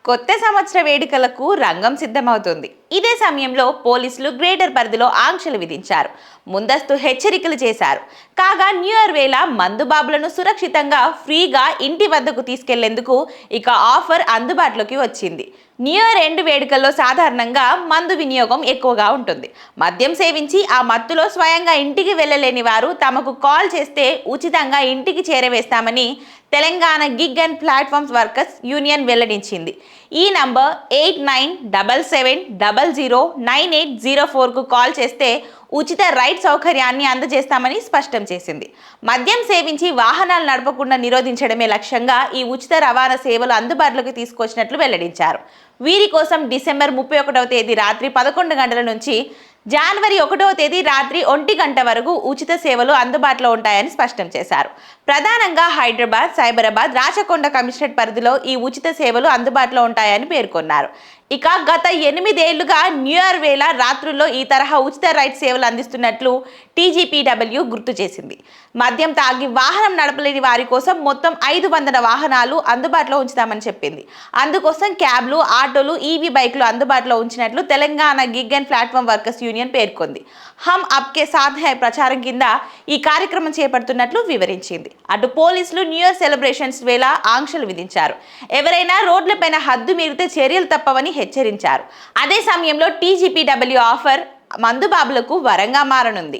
కొత్త సంవత్సర వేడుకలకు రంగం సిద్ధమవుతుంది. ఇదే సమయంలో పోలీసులు గ్రేటర్ పరిధిలో ఆంక్షలు విధించారు. ముందస్తు హెచ్చరికలు చేశారు. కాగా న్యూ ఇయర్ వేళ మందుబాబులను సురక్షితంగా ఫ్రీగా ఇంటి వద్దకు తీసుకెళ్లేందుకు ఇక ఆఫర్ అందుబాటులోకి వచ్చింది. న్యూ ఇయర్ ఎండ్ వేడుకల్లో సాధారణంగా మందు వినియోగం ఎక్కువగా ఉంటుంది. మద్యం సేవించి ఆ మత్తులో స్వయంగా ఇంటికి వెళ్ళలేని వారు తమకు కాల్ చేస్తే ఉచితంగా ఇంటికి చేరవేస్తామని Telangana gig and platforms workers union వెల్లడించింది. ఈ నంబర్ 8977009804కు కాల్ చేస్తే ఉచిత రైడ్ సౌకర్యాన్ని అందజేస్తామని స్పష్టం చేసింది. మద్యం సేవించి వాహనాలు నడపకుండా నిరోధించడమే లక్ష్యంగా ఈ ఉచిత రవాణా సేవలు అందుబాటులోకి తీసుకొచ్చినట్లు వెల్లడించారు. వీరి కోసం డిసెంబర్ 31వ తేదీ రాత్రి 11 గంటల నుంచి జనవరి 1వ తేదీ రాత్రి 1 గంట వరకు ఉచిత సేవలు అందుబాటులో ఉంటాయని స్పష్టం చేశారు. ప్రధానంగా హైదరాబాద్, సైబరాబాద్, రాచకొండ కమిషనరేట్ పరిధిలో ఈ ఉచిత సేవలు అందుబాటులో ఉంటాయని పేర్కొన్నారు. ఇక గత 8 ఏళ్లుగా న్యూ ఇయర్ వేళ రాత్రుల్లో ఈ తరహా ఉచిత రైడ్ సేవలు అందిస్తున్నట్లు TGPW గుర్తు చేసింది. మద్యం తాగి వాహనం నడపలేని వారి కోసం మొత్తం 500 వాహనాలు అందుబాటులో ఉంచుతామని చెప్పింది. అందుకోసం క్యాబ్లు, ఆటోలు, ఈవీ బైక్లు అందుబాటులో ఉంచినట్లు Telangana gig and platform workers union పేర్కొంది. హమ్ అప్కే సాథ్ హై ప్రచారం కింద ఈ కార్యక్రమం చేపడుతున్నట్లు వివరించింది. అటు పోలీసులు న్యూ ఇయర్ సెలబ్రేషన్స్ వేళ ఆంక్షలు విధించారు. ఎవరైనా రోడ్లపైన హద్దు మీరితే చర్యలు తప్పవని హెచ్చరించారు. అదే సమయంలో TGPW ఆఫర్ మందుబాబులకు వరంగా మారనుంది.